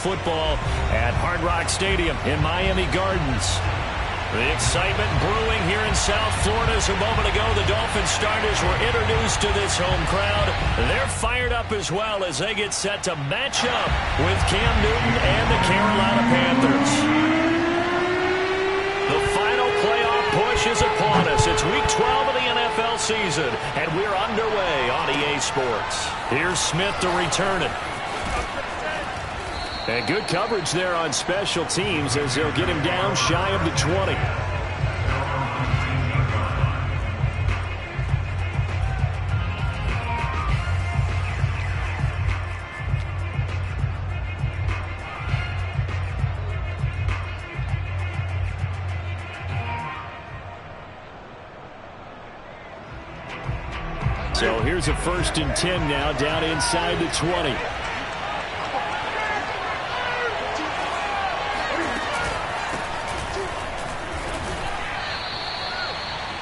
football at Hard Rock Stadium in Miami Gardens. The excitement brewing here in South Florida. As a moment ago, the Dolphins starters were introduced to this home crowd. They're fired up as well as they get set to match up with Cam Newton and the Carolina Panthers. The final playoff push is upon us. It's Week 12 of the NFL season, and we're underway on EA Sports. Here's Smith to return it. And good coverage there on special teams as they'll get him down shy of the 20. So here's a 1st and 10 now down inside the 20.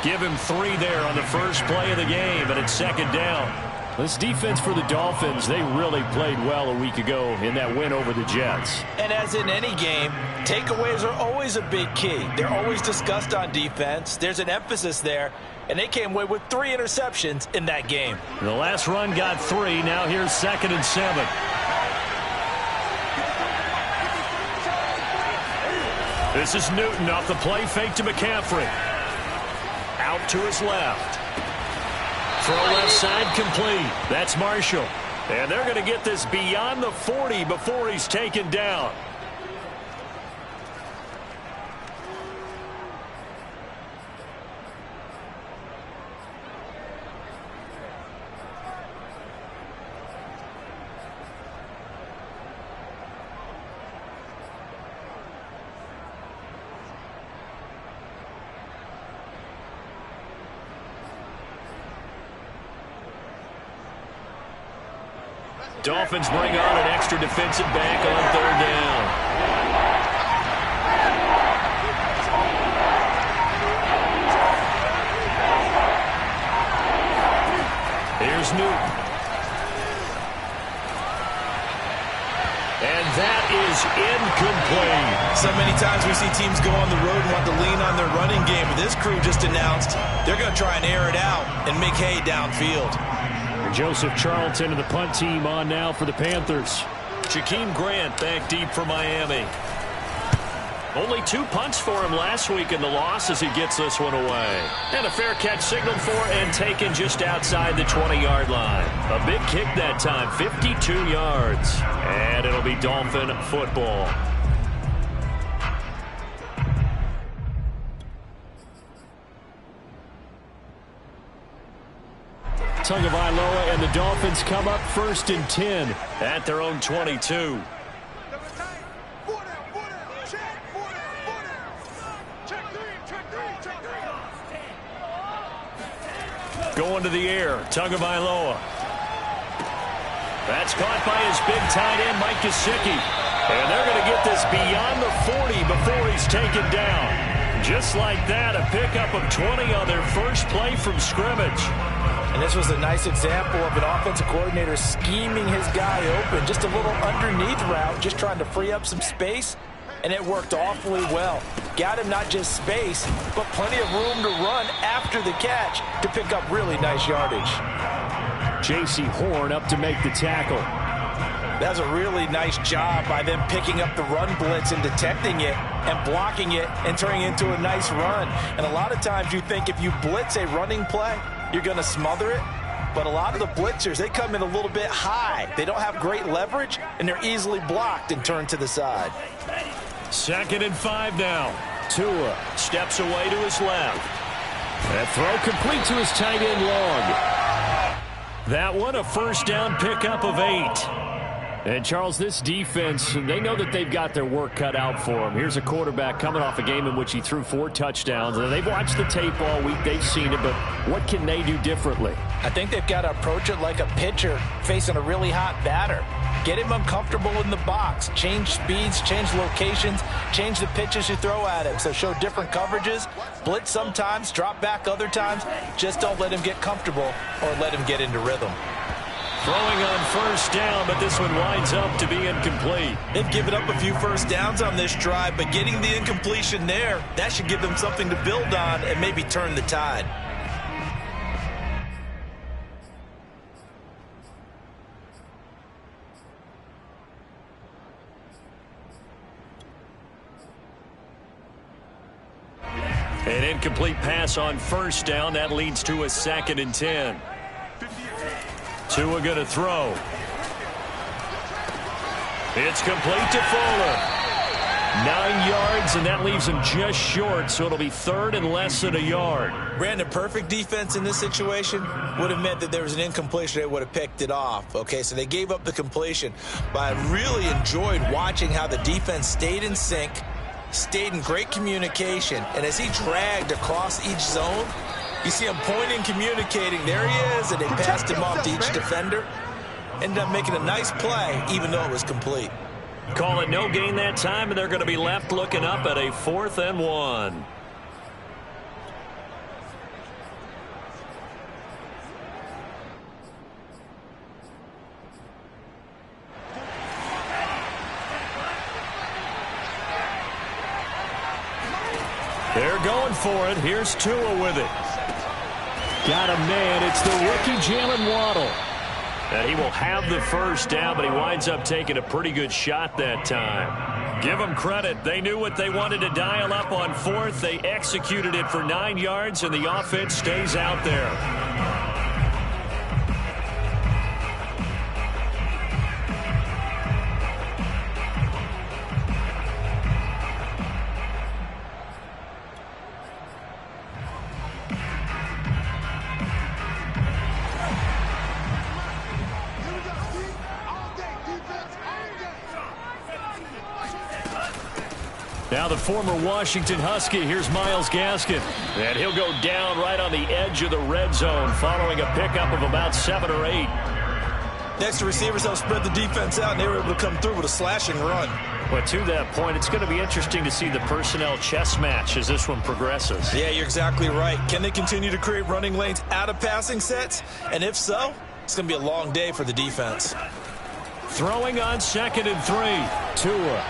Give him 3 there on the first play of the game, and it's 2nd down. This defense for the Dolphins, they really played well a week ago in that win over the Jets. And as in any game, takeaways are always a big key. They're always discussed on defense. There's an emphasis there, and they came away with 3 interceptions in that game. The last run got 3. Now here's 2nd and 7. This is Newton off the play fake to McCaffrey. Out to his left. Throw left side complete. That's Marshall. And they're going to get this beyond the 40 before he's taken down. Dolphins bring on an extra defensive back on 3rd down. Here's Newton. And that is incomplete. So many times we see teams go on the road and want to lean on their running game. But this crew just announced they're going to try and air it out and make hay downfield. Joseph Charlton and the punt team on now for the Panthers. Jakeem Grant back deep for Miami. Only 2 punts for him last week in the loss as he gets this one away. And a fair catch signaled for and taken just outside the 20-yard line. A big kick that time, 52 yards. And it'll be Dolphin football. Tagovailoa and the Dolphins come up 1st and 10 at their own 22. Going to the air, Tagovailoa. That's caught by his big tight end, Mike Gesicki. And they're going to get this beyond the 40 before he's taken down. Just like that, a pickup of 20 on their first play from scrimmage. And this was a nice example of an offensive coordinator scheming his guy open. Just a little underneath route, just trying to free up some space. And it worked awfully well. Got him not just space, but plenty of room to run after the catch to pick up really nice yardage. J.C. Horn up to make the tackle. That's a really nice job by them picking up the run blitz and detecting it and blocking it and turning it into a nice run. And a lot of times you think if you blitz a running play, you're going to smother it. But a lot of the blitzers, they come in a little bit high. They don't have great leverage, and they're easily blocked and turned to the side. 2nd and 5 now. Tua steps away to his left. That throw complete to his tight end Long. That one a 1st down pickup of 8. And, Charles, this defense, they know that they've got their work cut out for them. Here's a quarterback coming off a game in which he threw 4 touchdowns. And they've watched the tape all week. They've seen it, but what can they do differently? I think they've got to approach it like a pitcher facing a really hot batter. Get him uncomfortable in the box. Change speeds, change locations, change the pitches you throw at him. So show different coverages. Blitz sometimes, drop back other times. Just don't let him get comfortable or let him get into rhythm. Throwing on first down, but this one winds up to be incomplete. They've given up a few first downs on this drive, but getting the incompletion there, that should give them something to build on and maybe turn the tide. An incomplete pass on first down. That leads to a 2nd and 10. Tua going to throw. It's complete to Fuller. 9 yards, and that leaves him just short, so it'll be 3rd and less than a yard. Brandon, perfect defense in this situation would have meant that there was an incompletion. They would have picked it off. Okay, so they gave up the completion. But I really enjoyed watching how the defense stayed in sync, stayed in great communication, and as he dragged across each zone, you see him pointing, communicating. There he is, and they passed him off to each defender. Ended up making a nice play, even though it was complete. Call it no gain that time, and they're going to be left looking up at a 4th and 1. They're going for it. Here's Tua with it. Got a man. It's the rookie Jalen Waddle. And he will have the first down, but he winds up taking a pretty good shot that time. Give them credit. They knew what they wanted to dial up on 4th. They executed it for 9 yards, and the offense stays out there. Now the former Washington Husky, here's Myles Gaskin. And he'll go down right on the edge of the red zone following a pickup of about 7 or 8. Next, receivers helped spread the defense out, and they were able to come through with a slashing run. But to that point, it's going to be interesting to see the personnel chess match as this one progresses. Yeah, you're exactly right. Can they continue to create running lanes out of passing sets? And if so, it's going to be a long day for the defense. Throwing on 2nd and 3. Tua.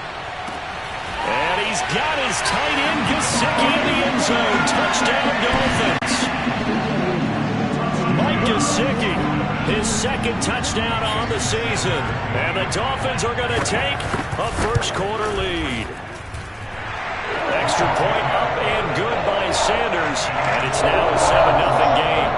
And he's got his tight end, Gesicki, in the end zone. Touchdown, Dolphins. Mike Gesicki, his 2nd touchdown on the season. And the Dolphins are going to take a first-quarter lead. Extra point up and good by Sanders. And it's now a 7-0 game.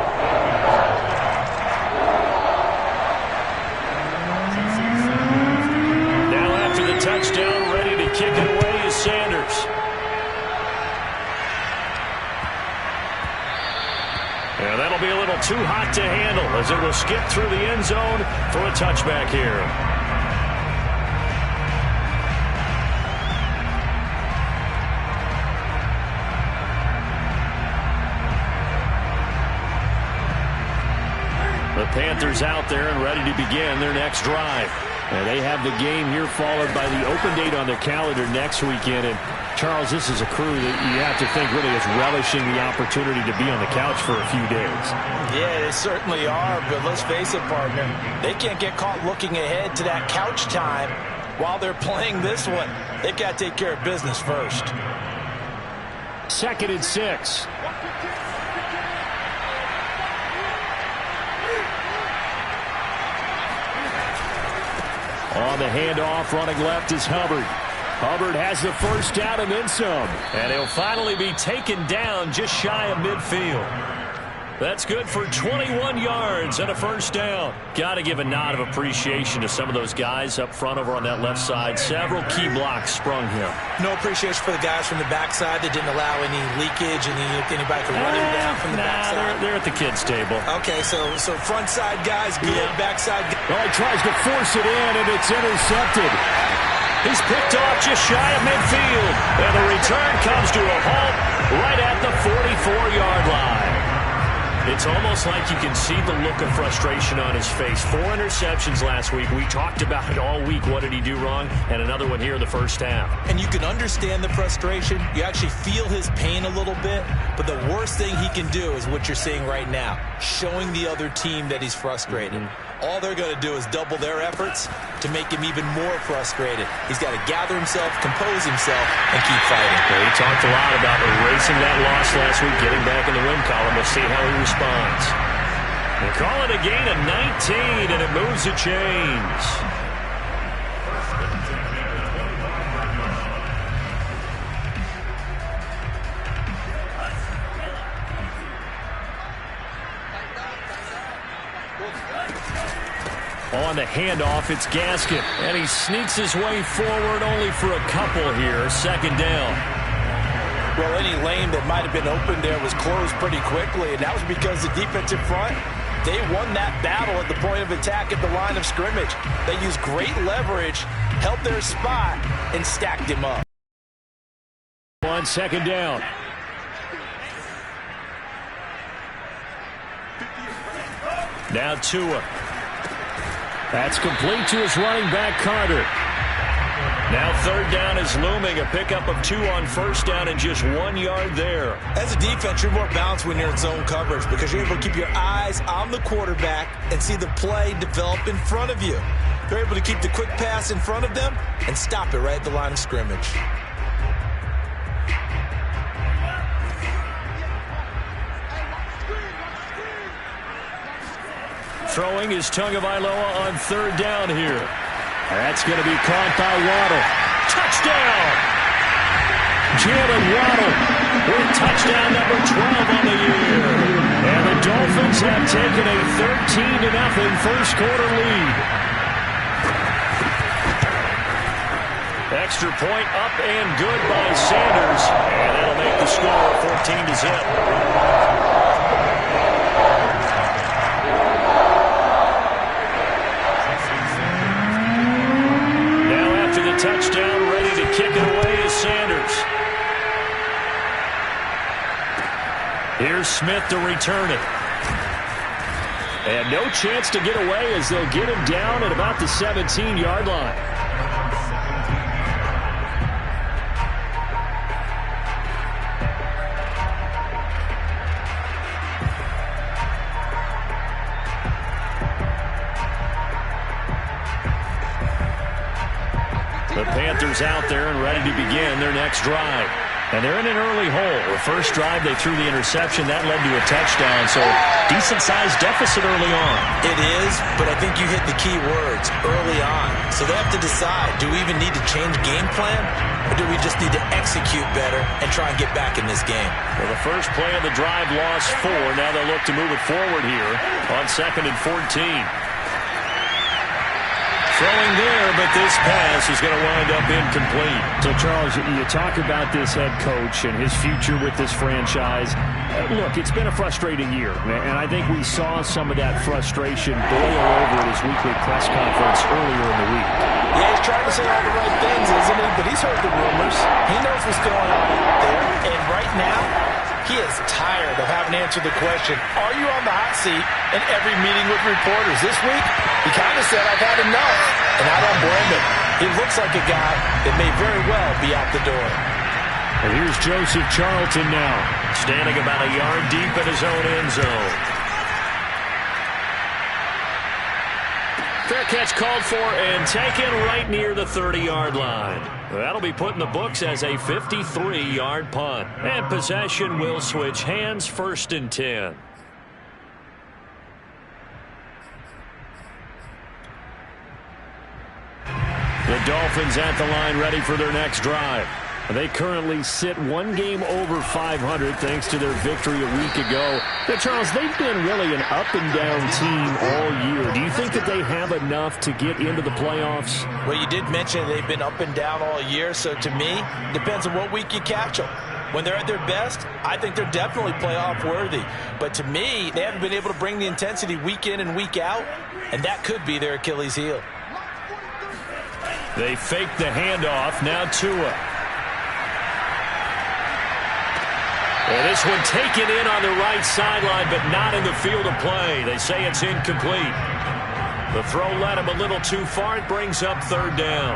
Now after the touchdown, ready to kick it away. Sanders. And that'll be a little too hot to handle as it will skip through the end zone for a touchback here. The Panthers out there and ready to begin their next drive. And they have the game here followed by the open date on their calendar next weekend. And, Charles, this is a crew that you have to think really is relishing the opportunity to be on the couch for a few days. Yeah, they certainly are. But let's face it, partner, they can't get caught looking ahead to that couch time while they're playing this one. They've got to take care of business first. 2nd and 6. On the handoff, running left is Hubbard. Hubbard has the first down and then some. And he'll finally be taken down just shy of midfield. That's good for 21 yards and a first down. Got to give a nod of appreciation to some of those guys up front over on that left side. Several key blocks sprung here. No appreciation for the guys from the backside that didn't allow any leakage and anybody could run him down from the backside. They're at the kids' table. Okay, so front side guys good, backside guys. Well, he tries to force it in, and it's intercepted. He's picked off just shy of midfield. And the return comes to a halt right at the 44-yard line. It's almost like you can see the look of frustration on his face. 4 interceptions last week. We talked about it all week. What did he do wrong? And another one here in the first half. And you can understand the frustration. You actually feel his pain a little bit. But the worst thing he can do is what you're seeing right now, showing the other team that he's frustrated. all they're going to do is double their efforts to make him even more frustrated. He's got to gather himself, compose himself, and keep fighting. Well, he talked a lot about erasing that loss last week, getting back in the win column. We'll see how he responds. They call it a gain of 19, and it moves the chains. On the handoff, it's Gaskin, and he sneaks his way forward only for a couple here. Second down. Well, any lane that might have been open there was closed pretty quickly, and that was because the defensive front, they won that battle at the point of attack at the line of scrimmage. They used great leverage, held their spot, and stacked him up. On second down. Now Tua. That's complete to his running back, Carter. Now third down is looming. A pickup of 2 on first down and just 1 yard there. As a defense, you're more balanced when you're in zone coverage because you're able to keep your eyes on the quarterback and see the play develop in front of you. They're able to keep the quick pass in front of them and stop it right at the line of scrimmage. Throwing is Tagovailoa on third down here. That's going to be caught by Waddle. Touchdown! Jalen Waddle with touchdown number 12 on the year. And the Dolphins have taken a 13-0 first quarter lead. Extra point up and good by Sanders. And that'll make the score 14-0. Touchdown, ready to kick it away is Sanders. Here's Smith to return it. And no chance to get away as they'll get him down at about the 17-yard line. The Panthers out there and ready to begin their next drive. And they're in an early hole. The first drive, they threw the interception. That led to a touchdown, so decent-sized deficit early on. It is, but I think you hit the key words, early on. So they have to decide, do we even need to change game plan, or do we just need to execute better and try and get back in this game? Well, the first play of the drive lost 4. Now they'll look to move it forward here on 2nd and 14. Throwing there, but this pass is going to wind up incomplete. So, Charles, you talk about this head coach and his future with this franchise. Look, it's been a frustrating year, and I think we saw some of that frustration boil over at his weekly press conference earlier in the week. Yeah, he's trying to say all the right things, isn't he? But he's heard the rumors. He knows what's going on out there. And right now, he is tired of having to answer the question, are you on the hot seat in every meeting with reporters? This week, he kind of said, I've had enough. And I don't blame him. He looks like a guy that may very well be out the door. And here's Joseph Charlton now, standing about a yard deep in his own end zone. Fair catch called for and taken right near the 30-yard line. That'll be put in the books as a 53-yard punt. And possession will switch hands, 1st and 10. The Dolphins at the line ready for their next drive. They currently sit 1 game over 500 thanks to their victory a week ago. Now, Charles, they've been really an up-and-down team all year. Do you think that they have enough to get into the playoffs? Well, you did mention they've been up and down all year, so to me, it depends on what week you catch them. When they're at their best, I think they're definitely playoff worthy. But to me, they haven't been able to bring the intensity week in and week out, and that could be their Achilles heel. They fake the handoff. Now Tua. And this one taken in on the right sideline, but not in the field of play. They say it's incomplete. The throw led him a little too far. It brings up 3rd down.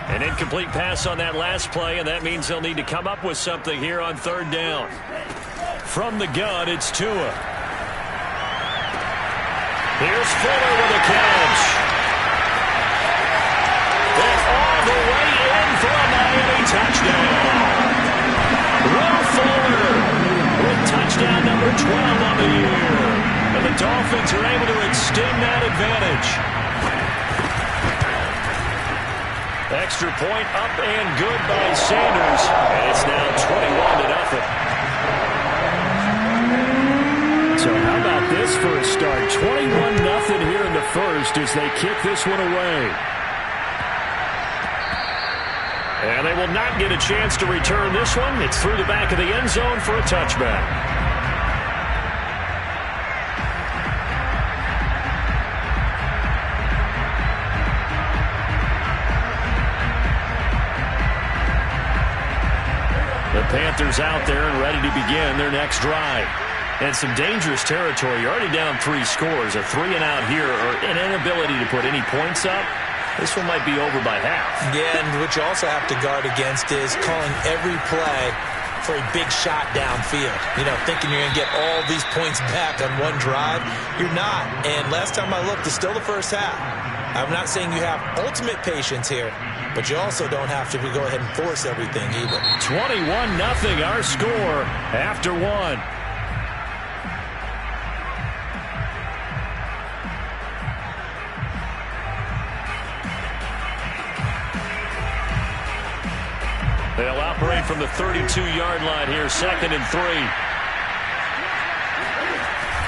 An incomplete pass on that last play, and that means they'll need to come up with something here on 3rd down. From the gun, it's Tua. Here's Fuller with a catch. And all the way in for a Miami touchdown. Will Fuller with touchdown number 12 on the year. And the Dolphins are able to extend that advantage. Extra point up and good by Sanders. And it's now 21-0. So how about this for a start? 21-0 here in the first as they kick this one away. And they will not get a chance to return this one. It's through the back of the end zone for a touchback. The Panthers out there and ready to begin their next drive. And some dangerous territory. You're already down 3 scores. A 3-and-out here or an inability to put any points up. This one might be over by half. Yeah, and what you also have to guard against is calling every play for a big shot downfield. You know, thinking you're going to get all these points back on one drive. You're not. And last time I looked, it's still the first half. I'm not saying you have ultimate patience here, but you also don't have to go ahead and force everything either. 21-0 our score after one. They'll operate from the 32-yard line here, 2nd and 3.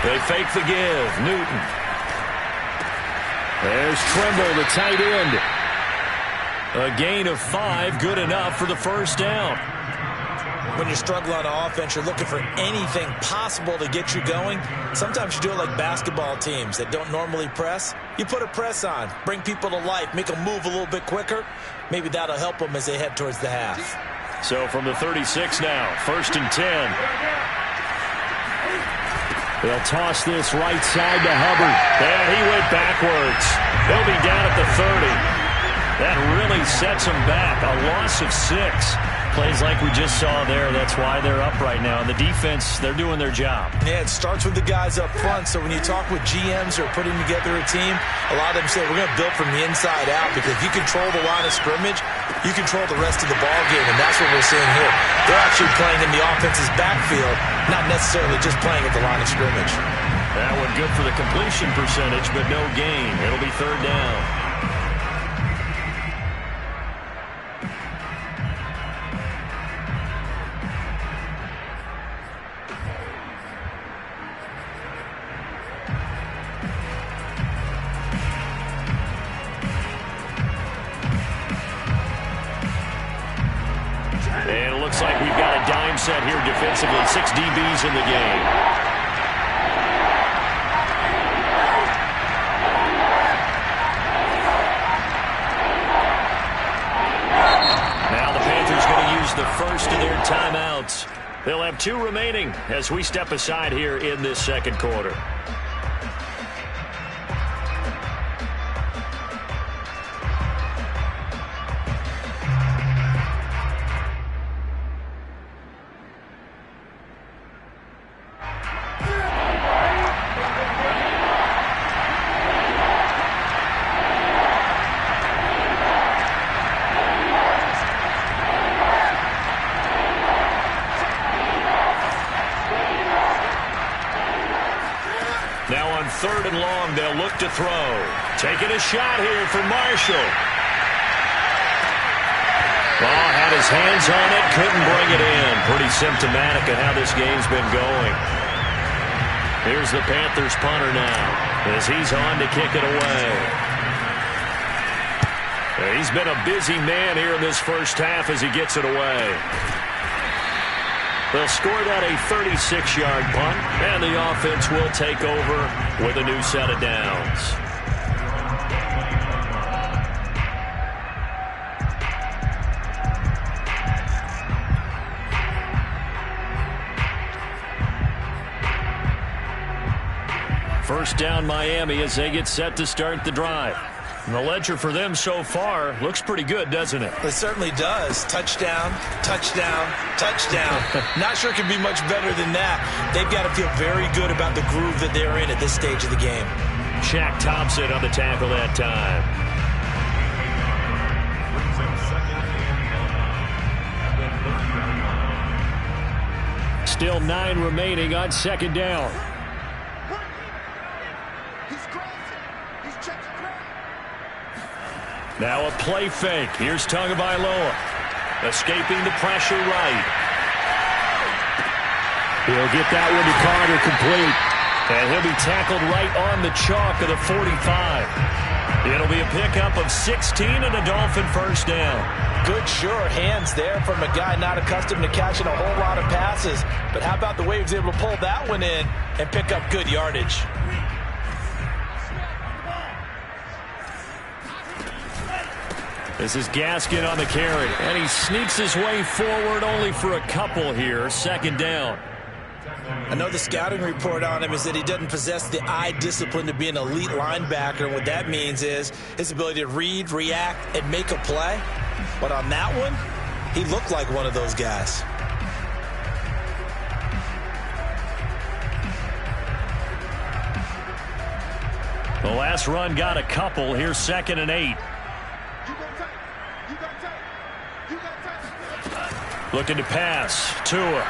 They fake the give. Newton. There's Trimble, the tight end. A gain of 5, good enough for the first down. When you struggle on offense, you're looking for anything possible to get you going. Sometimes you do it like basketball teams that don't normally press. You put a press on, bring people to life, make them move a little bit quicker. Maybe that'll help them as they head towards the half. So from the 36 now, 1st and 10. They'll toss this right side to Hubbard. And he went backwards. He'll be down at the 30. That really sets them back. A loss of 6. Plays like we just saw there. That's why they're up right now. And the defense, they're doing their job. Yeah, it starts with the guys up front. So when you talk with GMs who are putting together a team, a lot of them say we're going to build from the inside out, because if you control the line of scrimmage, you control the rest of the ball game, and that's what we're seeing here. They're actually playing in the offense's backfield, not necessarily just playing at the line of scrimmage. That one good for the completion percentage, but no gain. It'll be 3rd down. And it looks like we've got a dime set here defensively. 6 DBs in the game. Now the Panthers going to use the first of their timeouts. They'll have 2 remaining as we step aside here in this 2nd quarter. Now on 3rd and long, they'll look to throw. Taking a shot here for Marshall. Oh, had his hands on it, couldn't bring it in. Pretty symptomatic of how this game's been going. Here's the Panthers punter now as he's on to kick it away. He's been a busy man here in this first half as he gets it away. They'll score that a 36-yard punt, and the offense will take over with a new set of downs. First down Miami as they get set to start the drive. And the ledger for them so far looks pretty good, doesn't it? It certainly does. Touchdown, touchdown, touchdown. Not sure it can be much better than that. They've got to feel very good about the groove that they're in at this stage of the game. Shaq Thompson on the tackle that time. Still 9 remaining on second down. Now a play fake. Here's Tagovailoa. Escaping the pressure right. He'll get that one to Carter complete. And he'll be tackled right on the chalk of the 45. It'll be a pickup of 16 and a Dolphin first down. Good, sure hands there from a guy not accustomed to catching a whole lot of passes. But how about the way he was able to pull that one in and pick up good yardage? This is Gaskin on the carry, and he sneaks his way forward only for a couple here. Second down. I know the scouting report on him is that he doesn't possess the eye discipline to be an elite linebacker, and what that means is his ability to read, react, and make a play. But on that one, he looked like one of those guys. The last run got a couple. Here's 2nd and 8. Looking to pass. Tua.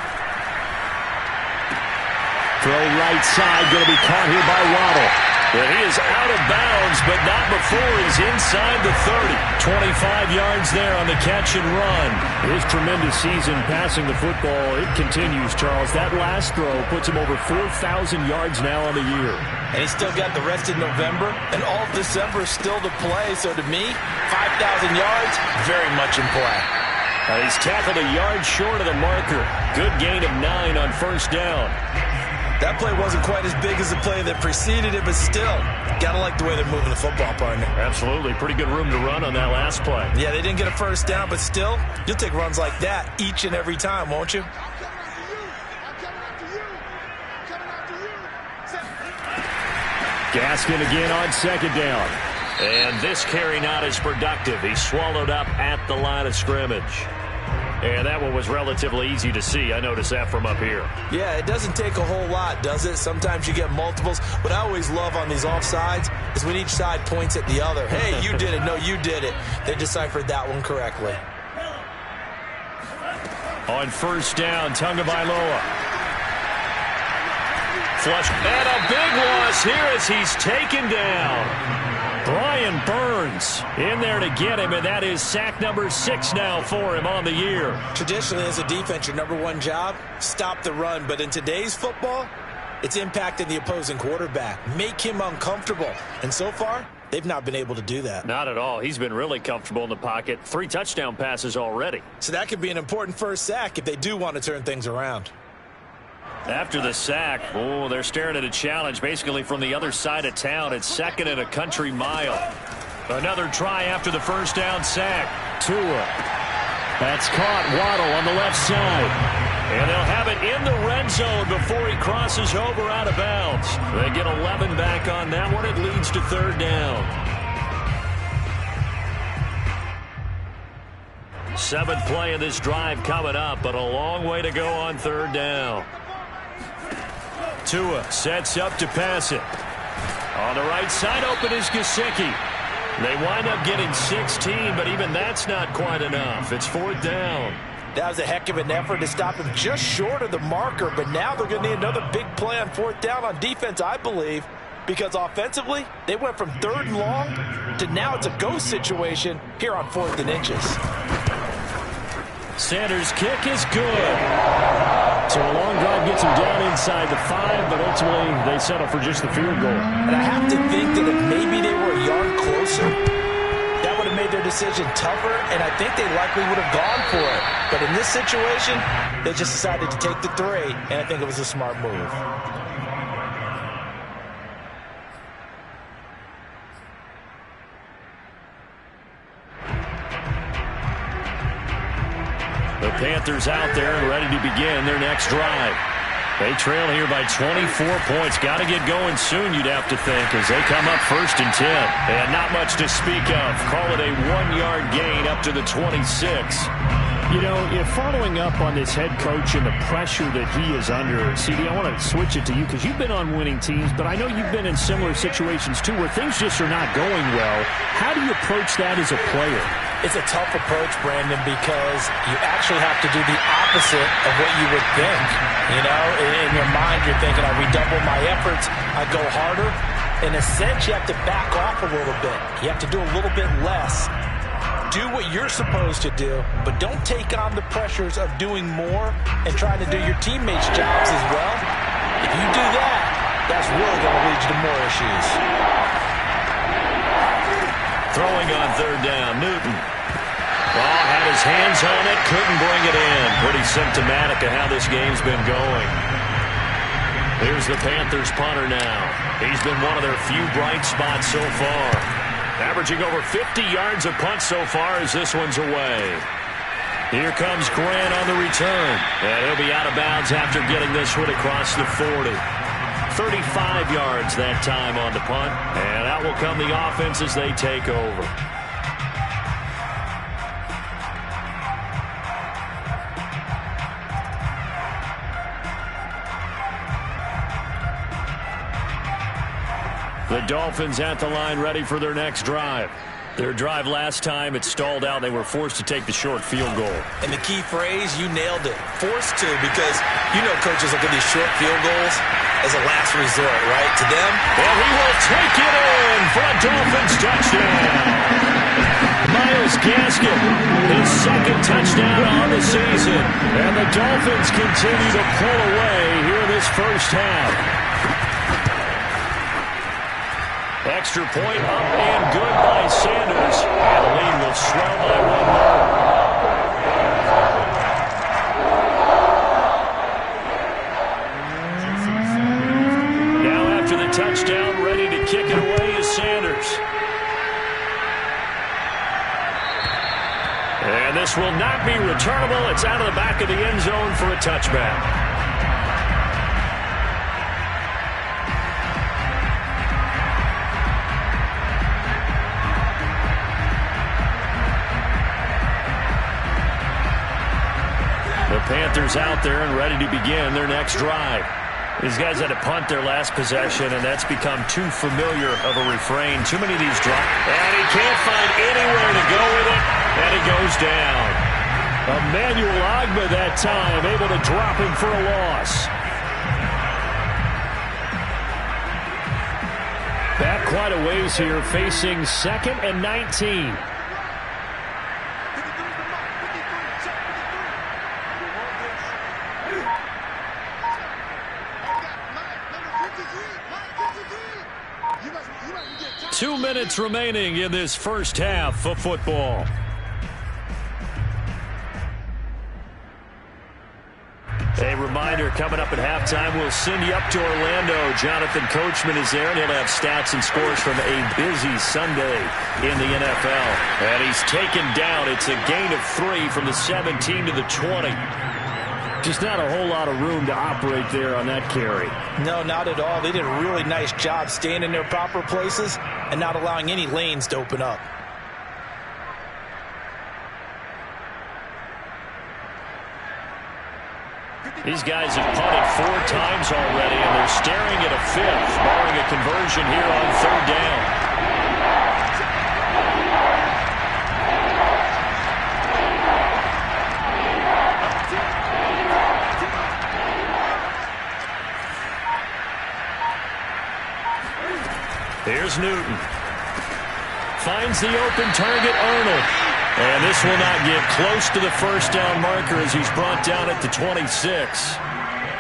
Throw right side. Going to be caught here by Waddle. But he is out of bounds, but not before he's inside the 30. 25 yards there on the catch and run. His tremendous season passing the football, it continues, Charles. That last throw puts him over 4,000 yards now on the year. And he's still got the rest of November and all of December still to play. So to me, 5,000 yards, very much in play. He's tackled a yard short of the marker. Good gain of 9 on first down. That play wasn't quite as big as the play that preceded it, but still, got to like the way they're moving the football, partner. Absolutely. Pretty good room to run on that last play. Yeah, they didn't get a first down, but still, you'll take runs like that each and every time, won't you? Gaskin again on second down. And this carry not as productive. He's swallowed up at the line of scrimmage. And that one was relatively easy to see. I noticed that from up here. Yeah, it doesn't take a whole lot, does it? Sometimes you get multiples. What I always love on these offsides is when each side points at the other. Hey, you did it. No, you did it. They deciphered that one correctly. On first down, Tagovailoa. Flush. And a big loss here as he's taken down. Brian Burns in there to get him, and that is sack number 6 now for him on the year. Traditionally, as a defense, your number one job, stop the run. But in today's football, it's impacting the opposing quarterback. Make him uncomfortable. And so far, they've not been able to do that. Not at all. He's been really comfortable in the pocket. 3 touchdown passes already. So that could be an important first sack if they do want to turn things around. After the sack, they're staring at a challenge basically from the other side of town. It's 2nd and a country mile. Another try after the first down sack. Tua. That's caught. Waddle on the left side. And they'll have it in the red zone before he crosses over out of bounds. They get 11 back on that one. It leads to 3rd down. 7th play of this drive coming up, but a long way to go on 3rd down. Tua sets up to pass it. On the right side, open is Gesicki. They wind up getting 16, but even that's not quite enough. It's 4th down. That was a heck of an effort to stop him just short of the marker, but now they're going to need another big play on 4th down on defense, I believe, because offensively, they went from 3rd and long to now it's a go situation here on 4th and inches. Sanders' kick is good. So a long drive gets him down inside the 5, but ultimately they settle for just the field goal. And I have to think that if maybe they were a yard closer, that would have made their decision tougher, and I think they likely would have gone for it. But in this situation, they just decided to take the 3, and I think it was a smart move. The Panthers out there and ready to begin their next drive. They trail here by 24 points. Got to get going soon, you'd have to think, as they come up 1st and 10. And not much to speak of. Call it a 1-yard gain up to the 26. You know, if following up on this head coach and the pressure that he is under, CD, I want to switch it to you because you've been on winning teams, but I know you've been in similar situations too where things just are not going well. How do you approach that as a player? It's a tough approach, Brandon, because you actually have to do the opposite of what you would think. You know, in your mind, you're thinking, I redouble my efforts, I go harder. In a sense, you have to back off a little bit. You have to do a little bit less. Do what you're supposed to do, but don't take on the pressures of doing more and trying to do your teammates' jobs as well. If you do that, that's really going to lead you to more issues. Throwing on 3rd down, Newton. Oh, had his hands on it, couldn't bring it in. Pretty symptomatic of how this game's been going. Here's the Panthers punter now. He's been one of their few bright spots so far. Averaging over 50 yards a punt so far as this one's away. Here comes Grant on the return. And he'll be out of bounds after getting this one across the 40. 35 yards that time on the punt. And out will come the offense as they take over. The Dolphins at the line ready for their next drive. Their drive last time, it stalled out. They were forced to take the short field goal. And the key phrase, you nailed it. Forced to, because you know coaches look at these short field goals as a last resort, right? To them. And he will take it in for a Dolphins touchdown. Myles Gaskin, his 2nd touchdown on the season. And the Dolphins continue to pull away here in this first half. Extra point up and good by Sanders. And the lead will swell by 1 more. Now after the touchdown, ready to kick it away is Sanders. And this will not be returnable. It's out of the back of the end zone for a touchback. Panthers out there and ready to begin their next drive. These guys had to punt their last possession, and that's become too familiar of a refrain. Too many of these drops. And he can't find anywhere to go with it, and he goes down. Emmanuel Ogbah that time, able to drop him for a loss. Back quite a ways here, facing 2nd and 19. Two minutes remaining in this first half of football. A reminder, coming up at halftime, we'll send you up to Orlando. Jonathan Coachman is there, and he'll have stats and scores from a busy Sunday in the NFL. And he's taken down. It's a gain of 3 from the 17 to the 20. Just not a whole lot of room to operate there on that carry. No, not at all. They did a really nice job staying in their proper places and not allowing any lanes to open up. These guys have punted 4 times already, and they're staring at a 5th, barring a conversion here on 3rd down. Here's Newton. Finds the open target, Arnold. And this will not get close to the first down marker as he's brought down at the 26.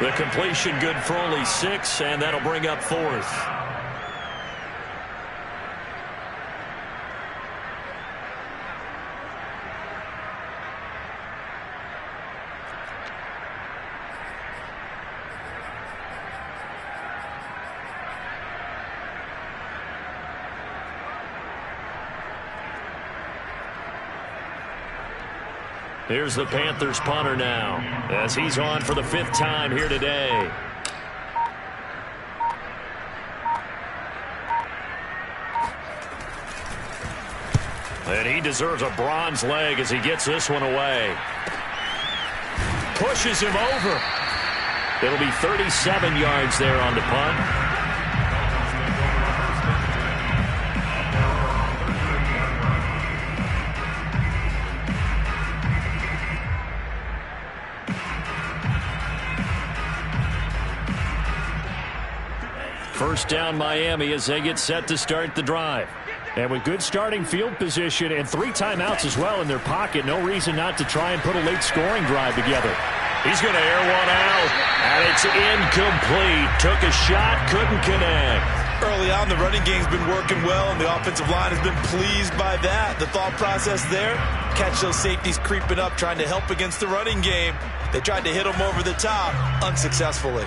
The completion good for only 6, and that'll bring up 4th. Here's the Panthers punter now, as he's on for the 5th time here today. And he deserves a bronze leg as he gets this one away. Pushes him over. It'll be 37 yards there on the punt. First down Miami as they get set to start the drive. And with good starting field position and 3 timeouts as well in their pocket, no reason not to try and put a late scoring drive together. He's going to air one out, and it's incomplete. Took a shot, couldn't connect. Early on, the running game's been working well, and the offensive line has been pleased by that. The thought process there, catch those safeties creeping up, trying to help against the running game. They tried to hit them over the top, unsuccessfully.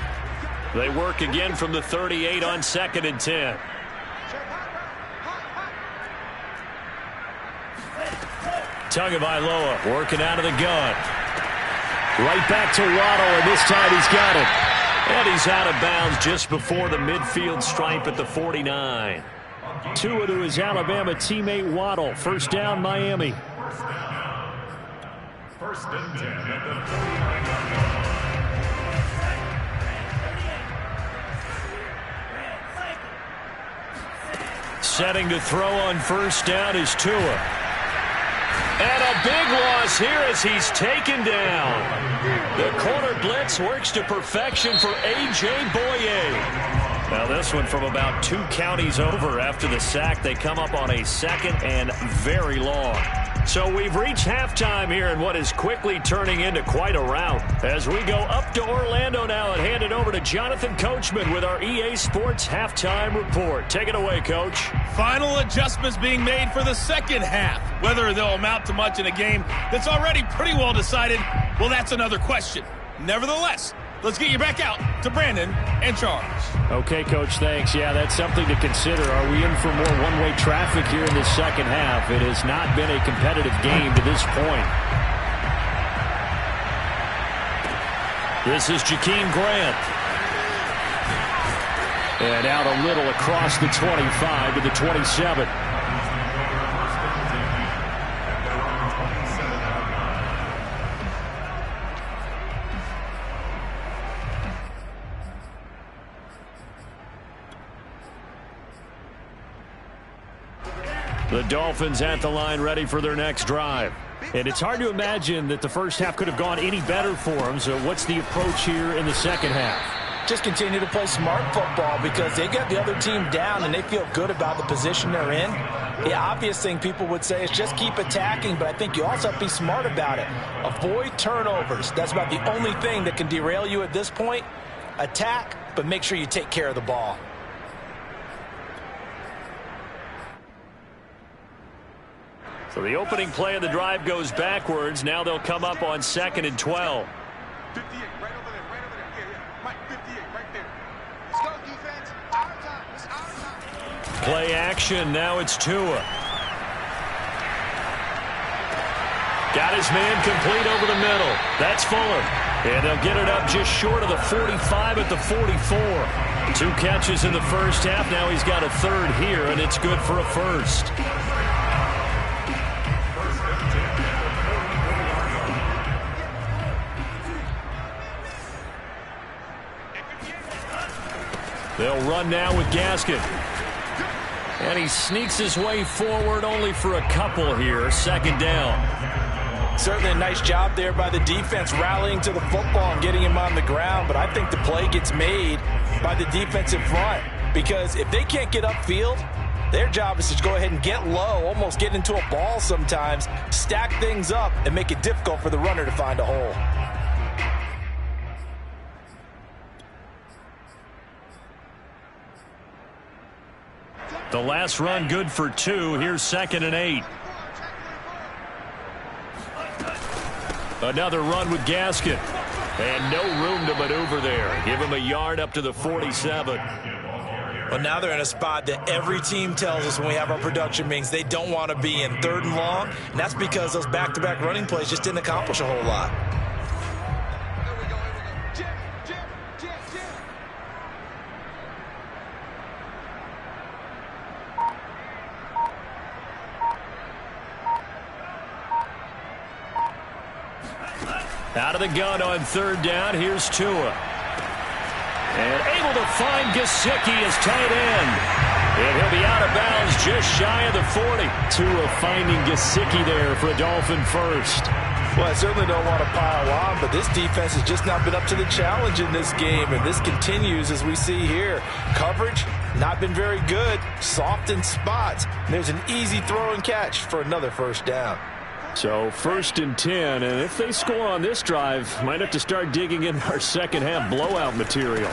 They work again from the 38 on 2nd and 10. Tagovailoa working out of the gun. Right back to Waddle, and this time he's got it. And he's out of bounds just before the midfield stripe at the 49. Tua to his Alabama teammate Waddle. First down, Miami. First and 10 at the 49. Setting to throw on first down is Tua. And a big loss here as he's taken down. The corner blitz works to perfection for A.J. Boye. Now this one from about 2 counties over after the sack. They come up on a second and very long. So we've reached halftime here in what is quickly turning into quite a rout. As we go up to Orlando now and hand it over to Jonathan Coachman with our EA Sports Halftime Report. Take it away, Coach. Final adjustments being made for the second half. Whether they'll amount to much in a game that's already pretty well decided, well, that's another question. Nevertheless, let's get you back out to Brandon and Charles. Okay, Coach, thanks. Yeah, that's something to consider. Are we in for more one-way traffic here in this second half? It has not been a competitive game to this point. This is Jakeem Grant. And out a little across the 25 to the 27. The Dolphins at the line ready for their next drive. And it's hard to imagine that the first half could have gone any better for them. So what's the approach here in the second half? Just continue to play smart football because they got the other team down and they feel good about the position they're in. The obvious thing people would say is just keep attacking, but I think you also have to be smart about it. Avoid turnovers. That's about the only thing that can derail you at this point. Attack, but make sure you take care of the ball. So the opening play of the drive goes backwards. Now they'll come up on 2nd and 12. 58, right over there, right over there. Yeah. Mike, 58, right there. Let's go, defense. Our time. It's our time. Play action. Now it's Tua. Got his man complete over the middle. That's Fuller. And they'll get it up just short of the 45 at the 44. 2 catches in the first half. Now he's got a third here, and it's good for a first. They'll run now with Gaskin. And he sneaks his way forward only for a couple here. Second down. Certainly a nice job there by the defense rallying to the football and getting him on the ground. But I think the play gets made by the defensive front. Because if they can't get upfield, their job is to go ahead and get low, almost get into a ball sometimes, stack things up, and make it difficult for the runner to find a hole. The last run good for 2. Here's 2nd and 8. Another run with Gaskin. And no room to maneuver there. Give him a yard up to the 47. Well, now they're in a spot that every team tells us when we have our production meetings they don't want to be in. 3rd and long, and that's because those back-to-back running plays just didn't accomplish a whole lot. Out of the gun on third down, here's Tua. And able to find Gesicki as tight end. And he'll be out of bounds just shy of the 40. Tua finding Gesicki there for a Dolphin first. Well, I certainly don't want to pile on, but this defense has just not been up to the challenge in this game, and this continues as we see here. Coverage, not been very good, soft in spots. There's an easy throw and catch for another first down. So 1st and 10, and if they score on this drive, might have to start digging in our second half blowout material.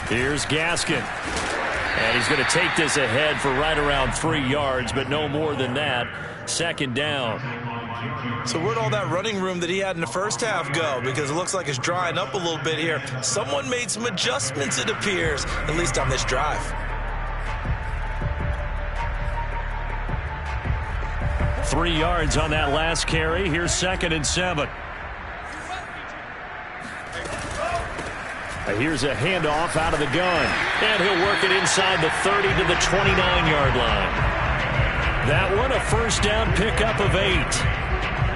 Here's Gaskin. And he's going to take this ahead for right around 3 yards, but no more than that. 2nd down. So where'd all that running room that he had in the first half go? Because it looks like it's drying up a little bit here. Someone made some adjustments, it appears, at least on this drive. 3 yards on that last carry. Here's 2nd and 7. Here's a handoff out of the gun. And he'll work it inside the 30 to the 29-yard line. That one, a first down pickup of 8.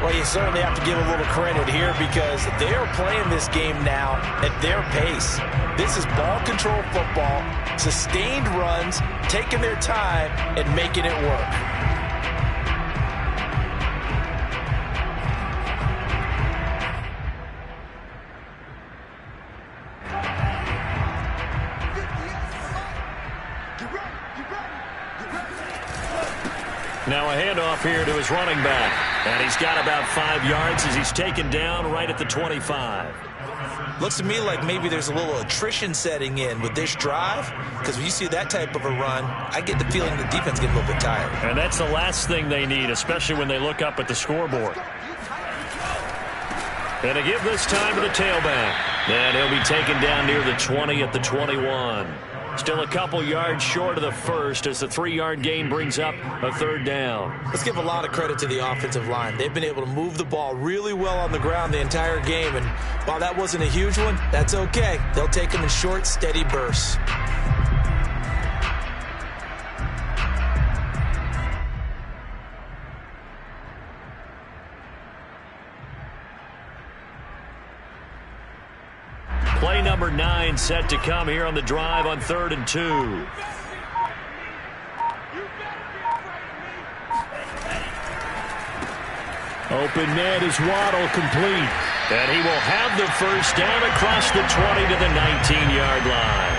Well, you certainly have to give a little credit here because they are playing this game now at their pace. This is ball control football, sustained runs, taking their time and making it work. Now a handoff here to his running back. And he's got about 5 yards as he's taken down right at the 25. Looks to me like maybe there's a little attrition setting in with this drive, because when you see that type of a run, I get the feeling the defense get a little bit tired. And that's the last thing they need, especially when they look up at the scoreboard. And to give this time to the tailback. And he'll be taken down near the 20 at the 21. Still a couple yards short of the first as the 3-yard gain brings up a 3rd down. Let's give a lot of credit to the offensive line. They've been able to move the ball really well on the ground the entire game. And while that wasn't a huge one, that's okay. They'll take them in short, steady bursts. Play number 9 set to come here on the drive on 3rd and 2. Open man is Waddle complete. And he will have the first down across the 20 to the 19-yard line.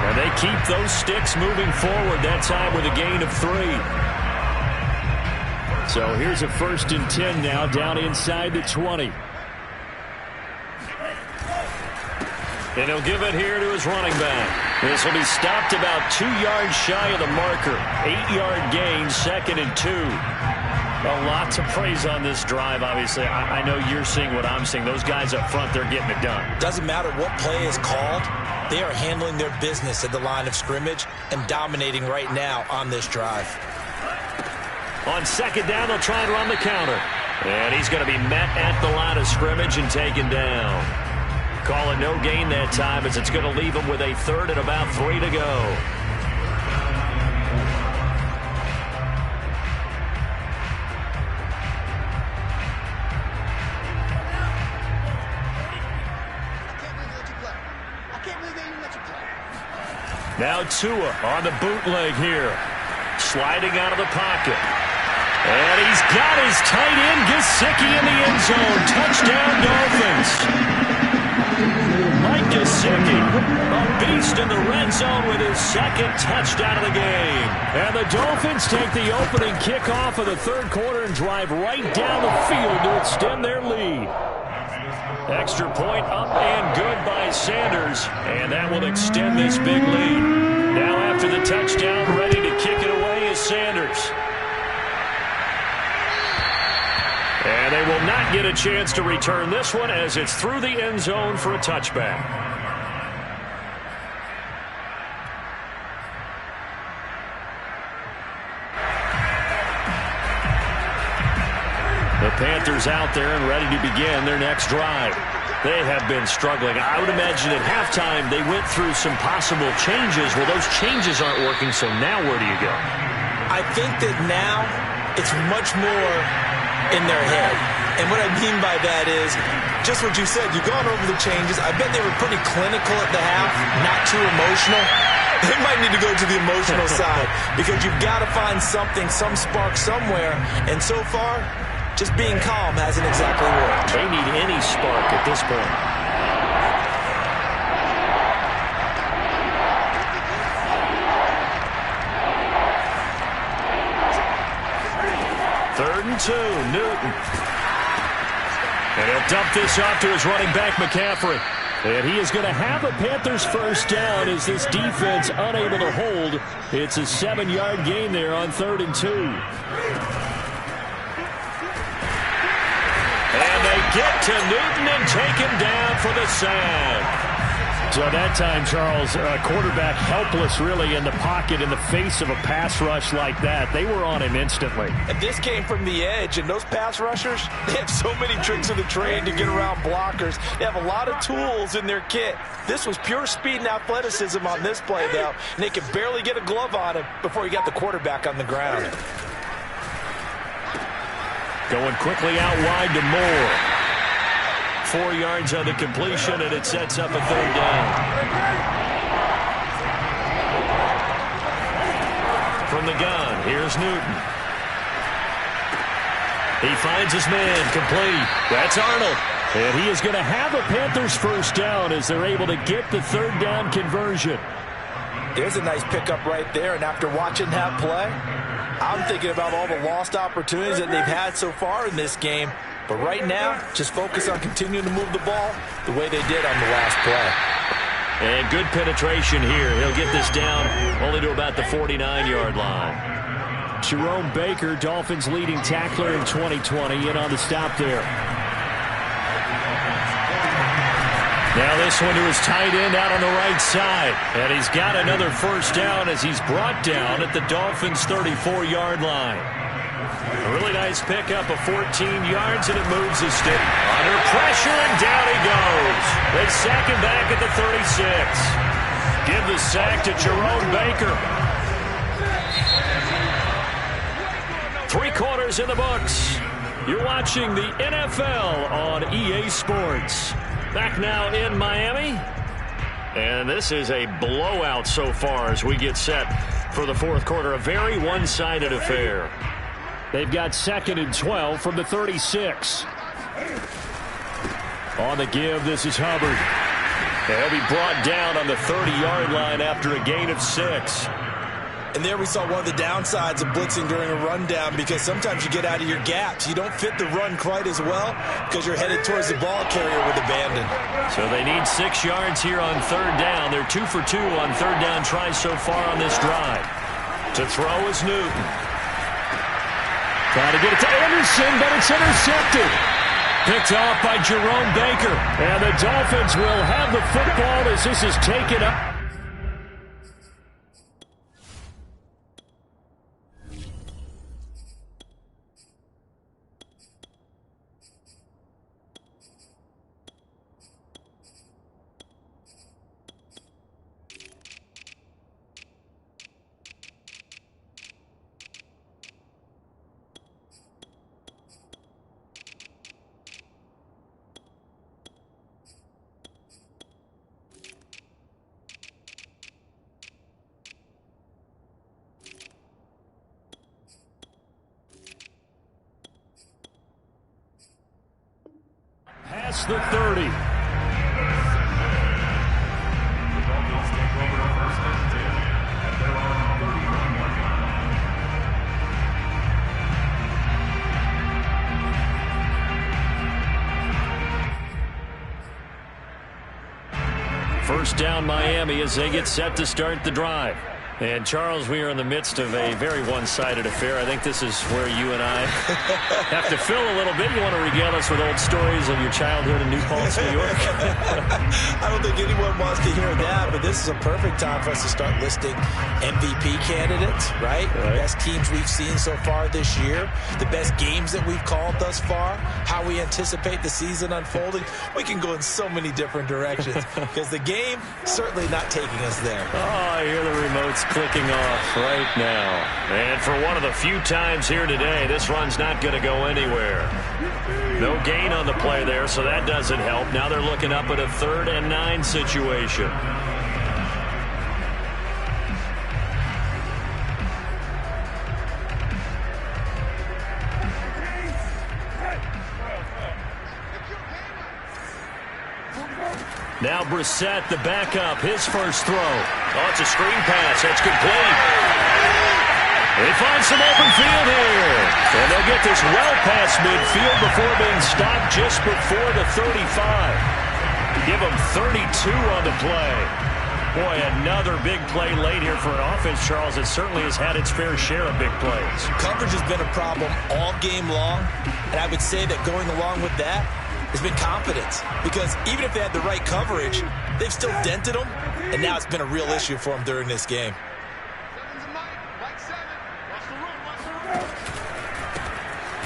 And they keep those sticks moving forward, that time with a gain of 3. So here's a 1st and 10 now down inside the 20. And he'll give it here to his running back. This will be stopped about 2 yards shy of the marker. 8-yard gain, 2nd and 2. A lot to praise on this drive, obviously. I know you're seeing what I'm seeing. Those guys up front, they're getting it done. Doesn't matter what play is called. They are handling their business at the line of scrimmage and dominating right now on this drive. On 2nd down, they'll try and run the counter. And he's going to be met at the line of scrimmage and taken down. Call it no gain that time as it's going to leave him with a 3rd and about 3 to go. Now Tua on the bootleg here. Sliding out of the pocket. And he's got his tight end Gesicki in the end zone. Touchdown Dolphins. Mike Gesicki, a beast in the red zone with his 2nd touchdown of the game. And the Dolphins take the opening kickoff of the 3rd quarter and drive right down the field to extend their lead. Extra point up and good by Sanders, and that will extend this big lead. Now after the touchdown, ready to kick it away is Sanders. And they will not get a chance to return this one as it's through the end zone for a touchback. The Panthers out there and ready to begin their next drive. They have been struggling. I would imagine at halftime they went through some possible changes. Well, those changes aren't working, so now where do you go? I think that now it's much more in their head. And what I mean by that is just what you said. You've gone over the changes. I bet they were pretty clinical at the half, not too emotional. They might need to go to the emotional side because you've got to find something, some spark somewhere. And so far, just being calm hasn't exactly worked. They need any spark at this point. Third and 2, Newton. And he'll dump this off to his running back, McCaffrey. And he is going to have a Panthers first down as this defense unable to hold. It's a 7-yard gain there on 3rd and 2. And they get to Newton and take him down for the sack. So that time, Charles, quarterback helpless really in the pocket in the face of a pass rush like that. They were on him instantly. And this came from the edge, and those pass rushers, they have so many tricks of the trade to get around blockers. They have a lot of tools in their kit. This was pure speed and athleticism on this play, though, and they could barely get a glove on him before he got the quarterback on the ground. Going quickly out wide to Moore. 4 yards on the completion, and it sets up a 3rd down. From the gun, here's Newton. He finds his man, complete. That's Arnold. And he is going to have a Panthers first down as they're able to get the 3rd down conversion. There's a nice pickup right there, and after watching that play, I'm thinking about all the lost opportunities that they've had so far in this game. But right now, just focus on continuing to move the ball the way they did on the last play. And good penetration here. He'll get this down only to about the 49-yard line. Jerome Baker, Dolphins leading tackler in 2020, in on the stop there. Now this one to his tight end out on the right side. And he's got another first down as he's brought down at the Dolphins' 34-yard line. A really nice pickup of 14 yards, and it moves the stick. Under pressure, and down he goes. They sack him back at the 36. Give the sack to Jerome Baker. 3 quarters in the books. You're watching the NFL on EA Sports. Back now in Miami. And this is a blowout so far as we get set for the 4th quarter. A very one-sided affair. They've got 2nd and 12 from the 36. On the give, this is Hubbard. He'll be brought down on the 30-yard line after a gain of 6. And there we saw one of the downsides of blitzing during a rundown, because sometimes you get out of your gaps. You don't fit the run quite as well because you're headed towards the ball carrier with abandon. So they need 6 yards here on 3rd down. They're 2 for 2 on 3rd down tries so far on this drive. To throw is Newton. Trying to get it to Anderson, but it's intercepted. Picked off by Jerome Baker. And the Dolphins will have the football as this is taken up. Past the 30. First down Miami as they get set to start the drive. And, Charles, we are in the midst of a very one-sided affair. I think this is where you and I have to fill a little bit. You want to regale us with old stories of your childhood in New Paltz, New York? I don't think anyone wants to hear that, but this is a perfect time for us to start listing MVP candidates, right? The best teams we've seen so far this year, the best games that we've called thus far, how we anticipate the season unfolding. We can go in so many different directions because the game certainly not taking us there. Oh, I hear the remotes clicking off right now. And for one of the few times here today, this run's not going to go anywhere. No gain on the play there, so that doesn't help. Now they're looking up at a 3rd and 9 situation. Now Brissett, the backup, his first throw. Oh, it's a screen pass. That's complete. They find some open field here. And they'll get this well past midfield before being stopped just before the 35. Give them 32 on the play. Boy, another big play late here for an offense, Charles. It certainly has had its fair share of big plays. Coverage has been a problem all game long, and I would say that going along with that has been confidence, because even if they had the right coverage, they've still dented them, and now it's been a real issue for them during this game.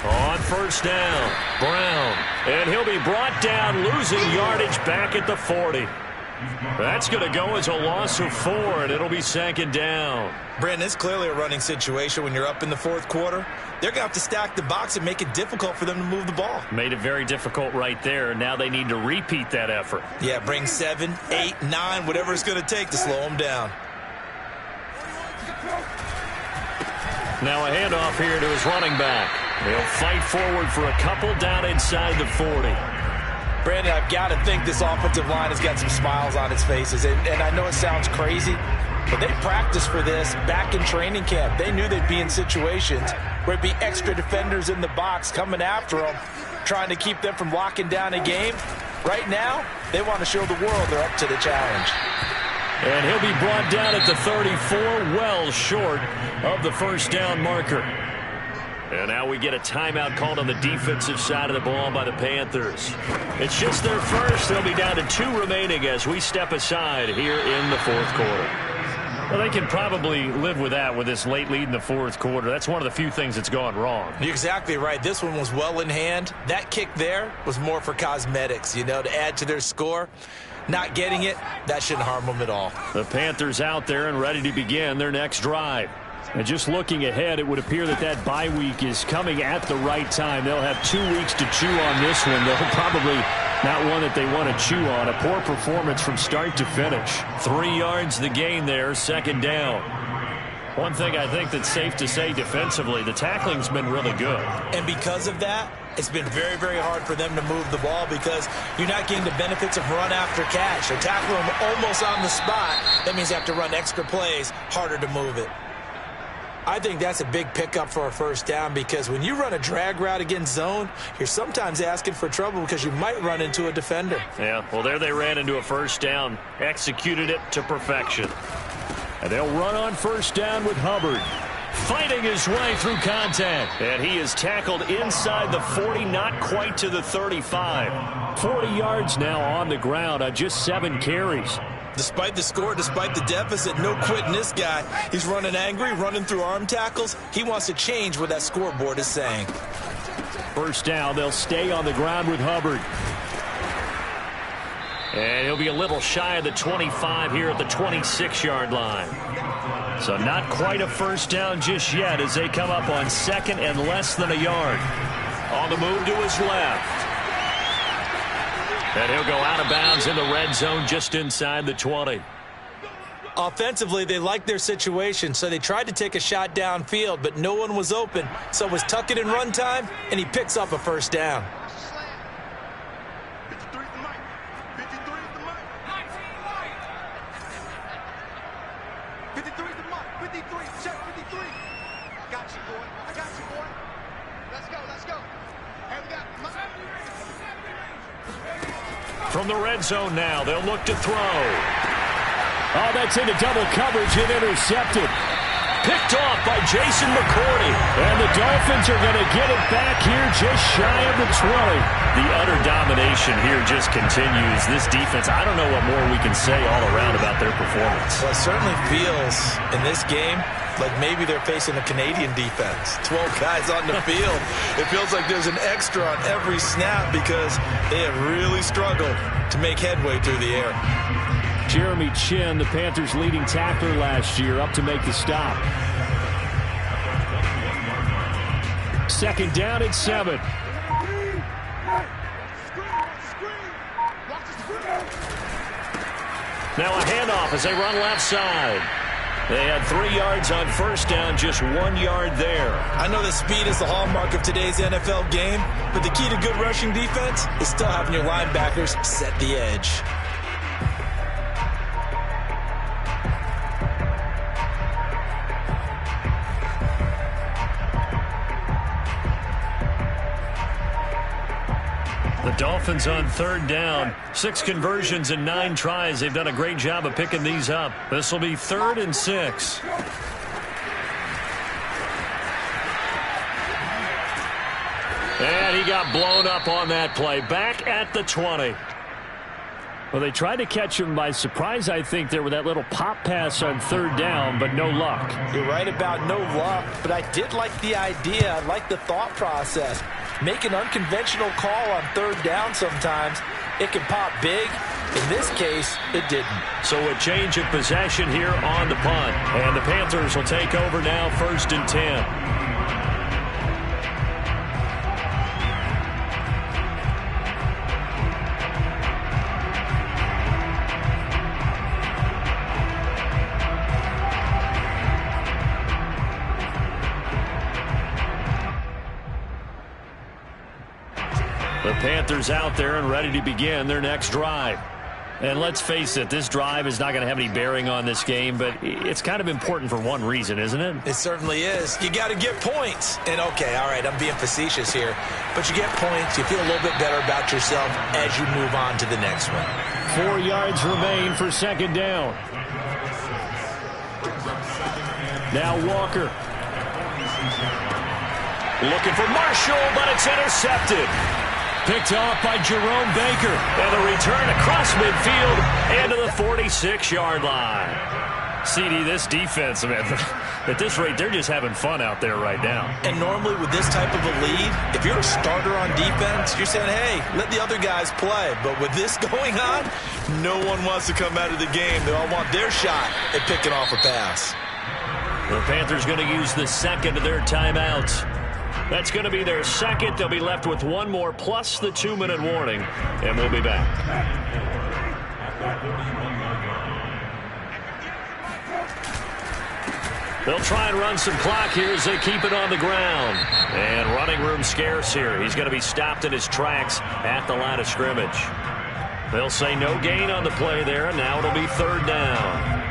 On first down, Brown, and he'll be brought down, losing yardage back at the 40. That's going to go as a loss of 4, and it'll be 2nd down. Brandon, it's clearly a running situation when you're up in the 4th quarter. They're going to have to stack the box and make it difficult for them to move the ball. Made it very difficult right there. Now they need to repeat that effort. Yeah, bring 7, 8, 9, whatever it's going to take to slow them down. Now a handoff here to his running back. He'll fight forward for a couple down inside the 40. Brandon, I've got to think this offensive line has got some smiles on its faces. And I know it sounds crazy, but they practiced for this back in training camp. They knew they'd be in situations where it'd be extra defenders in the box coming after them, trying to keep them from locking down a game. Right now, they want to show the world they're up to the challenge. And he'll be brought down at the 34, well short of the first down marker. And now we get a timeout called on the defensive side of the ball by the Panthers. It's just their first. They'll be down to 2 remaining as we step aside here in the 4th quarter. Well, they can probably live with that with this late lead in the 4th quarter. That's one of the few things that's gone wrong. You're exactly right. This one was well in hand. That kick there was more for cosmetics, you know, to add to their score. Not getting it, that shouldn't harm them at all. The Panthers out there and ready to begin their next drive. And just looking ahead, it would appear that bye week is coming at the right time. They'll have 2 weeks to chew on this one. They'll probably not one that they want to chew on. A poor performance from start to finish. 3 yards the gain there, 2nd down. One thing I think that's safe to say defensively, the tackling's been really good. And because of that, it's been very, very hard for them to move the ball because you're not getting the benefits of run after catch. They're tackling them almost on the spot. That means you have to run extra plays, harder to move it. I think that's a big pickup for a first down because when you run a drag route against zone, you're sometimes asking for trouble because you might run into a defender. Yeah, well, there they ran into a first down, executed it to perfection. And they'll run on first down with Hubbard, fighting his way through contact. And he is tackled inside the 40, not quite to the 35. 40 yards now on the ground on just 7 carries. Despite the score, despite the deficit, no quitting this guy. He's running angry, running through arm tackles. He wants to change what that scoreboard is saying. First down, they'll stay on the ground with Hubbard. And he'll be a little shy of the 25 here at the 26-yard line. So not quite a first down just yet as they come up on 2nd and less than a yard. On the move to his left. And he'll go out of bounds in the red zone just inside the 20. Offensively, they liked their situation, so they tried to take a shot downfield, but no one was open. So it was tuck it in run time, and he picks up a first down. 53 is the mic. 53 is the mic. 53 is the mic. 53. Check 53. I got you, boy. I got you, boy. Let's go. Let's go. Hey, we got mic. From the red zone now, they'll look to throw. Oh, that's into double coverage and intercepted. Picked off by Jason McCourty. And the Dolphins are going to get it back here just shy of the 20. The utter domination here just continues. This defense, I don't know what more we can say all around about their performance. Well, it certainly feels in this game like maybe they're facing a Canadian defense. 12 guys on the field. It feels like there's an extra on every snap because they have really struggled to make headway through the air. Jeremy Chin, the Panthers' leading tackler last year, up to make the stop. Second down and 7. Now a handoff as they run left side. They had 3 yards on first down, just 1 yard there. I know that speed is the hallmark of today's NFL game, but the key to good rushing defense is still having your linebackers set the edge. The Dolphins on third down. 6 conversions and 9 tries. They've done a great job of picking these up. This will be 3rd and 6. And he got blown up on that play. Back at the 20. Well, they tried to catch him by surprise, I think, there with that little pop pass on third down, but no luck. You're right about no luck, but I did like the idea. I like the thought process. Make an unconventional call on third down sometimes. It can pop big. In this case, it didn't. So a change of possession here on the punt. And the Panthers will take over now, 1st and 10. The Panthers out there and ready to begin their next drive. And let's face it, this drive is not going to have any bearing on this game, but it's kind of important for one reason, isn't it? It certainly is. You got to get points. And, okay, all right, I'm being facetious here. But you get points, you feel a little bit better about yourself as you move on to the next one. 4 yards remain for second down. Now Walker. Looking for Marshall, but it's intercepted. Picked off by Jerome Baker. And the return across midfield and to the 46-yard line. CD, this defense, man, at this rate, they're just having fun out there right now. And normally with this type of a lead, if you're a starter on defense, you're saying, hey, let the other guys play. But with this going on, no one wants to come out of the game. They all want their shot at picking off a pass. The Panthers going to use the second of their timeouts. That's going to be their second. They'll be left with one more plus the 2-minute warning, and we'll be back. They'll try and run some clock here as they keep it on the ground. And running room scarce here. He's going to be stopped in his tracks at the line of scrimmage. They'll say no gain on the play there, and now it'll be 3rd down.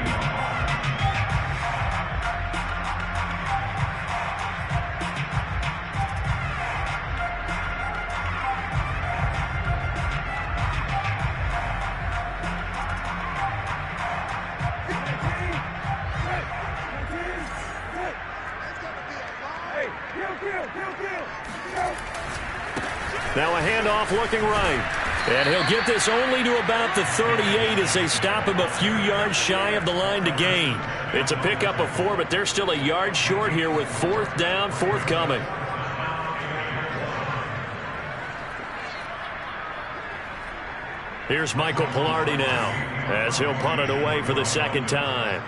Now a handoff looking right. And he'll get this only to about the 38 as they stop him a few yards shy of the line to gain. It's a pickup of 4, but they're still a yard short here with 4th down forthcoming. Here's Michael Pilardi now as he'll punt it away for the second time.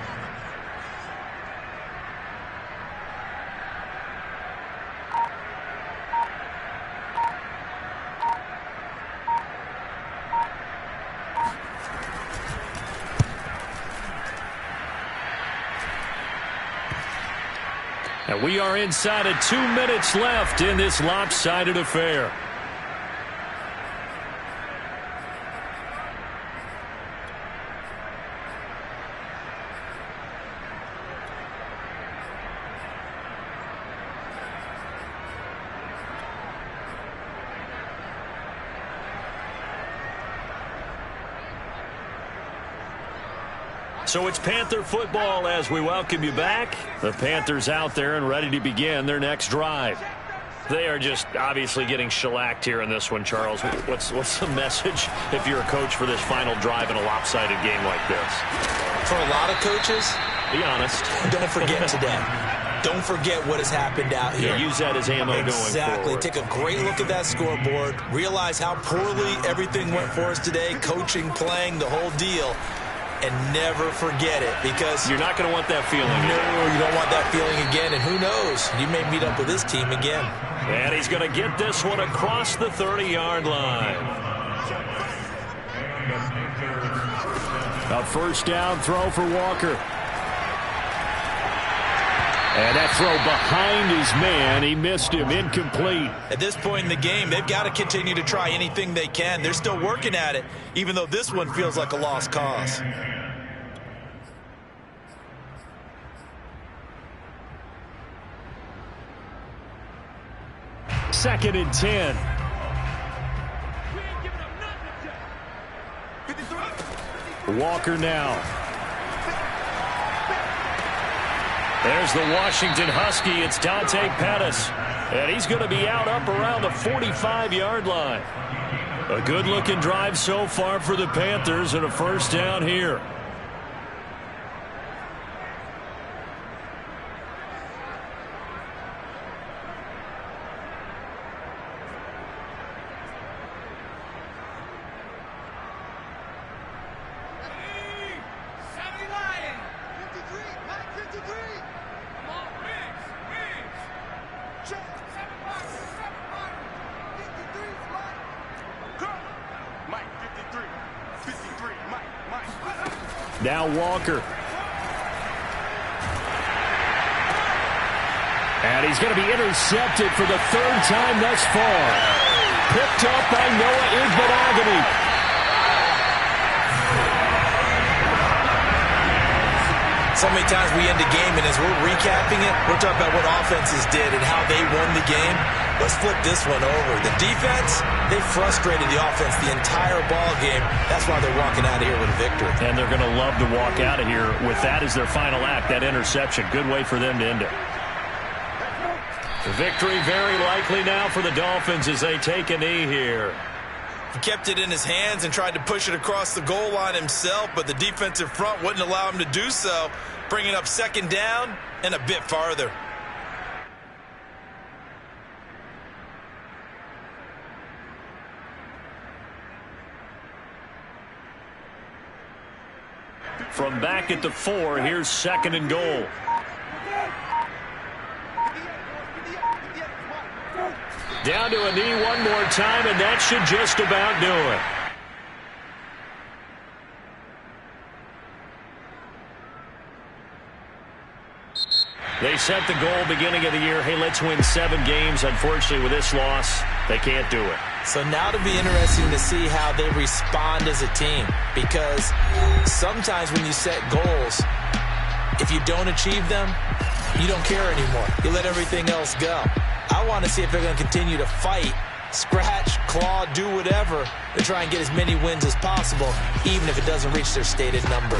And we are inside of 2 minutes left in this lopsided affair. So it's Panther football as we welcome you back. The Panthers out there and ready to begin their next drive. They are just obviously getting shellacked here in this one, Charles. What's the message if you're a coach for this final drive in a lopsided game like this? For a lot of coaches, be honest. Don't forget today. Don't forget what has happened out here. Yeah, use that as ammo going forward. Exactly. Take a great look at that scoreboard. Realize how poorly everything went for us today. Coaching, playing, the whole deal. and never forget it, because you're not going to want that feeling. No, you don't want that feeling again, and who knows, you may meet up with this team again. And he's going to get this one across the 30-yard line. A first down throw for Walker. And that throw behind his man, he missed him, incomplete. At this point in the game, they've got to continue to try anything they can. They're still working at it, even though this one feels like a lost cause. Second and 10. Walker now. There's the Washington Husky. It's Dante Pettis. And he's going to be out up around the 45-yard line. A good-looking drive so far for the Panthers, and a first down here. Now Walker. And he's going to be intercepted for the third time thus far. Picked up by Noah Igbenogany. So many times we end a game, and as we're recapping it, we're talking about what offenses did and how they won the game. Let's flip this one over. The defense, they frustrated the offense the entire ball game. That's why they're walking out of here with a victory. And they're going to love to walk out of here with that as their final act, that interception. Good way for them to end it. The victory very likely now for the Dolphins as they take a knee here. He kept it in his hands and tried to push it across the goal line himself, but the defensive front wouldn't allow him to do so, bringing up second down and a bit farther. From back at the 4, here's second and goal. Down to a knee one more time, and that should just about do it. They set the goal beginning of the year. Hey, let's win 7 games. Unfortunately, with this loss, they can't do it. So now it'll be interesting to see how they respond as a team, because sometimes when you set goals, if you don't achieve them, you don't care anymore. You let everything else go. I want to see if they're going to continue to fight, scratch, claw, do whatever to try and get as many wins as possible, even if it doesn't reach their stated number.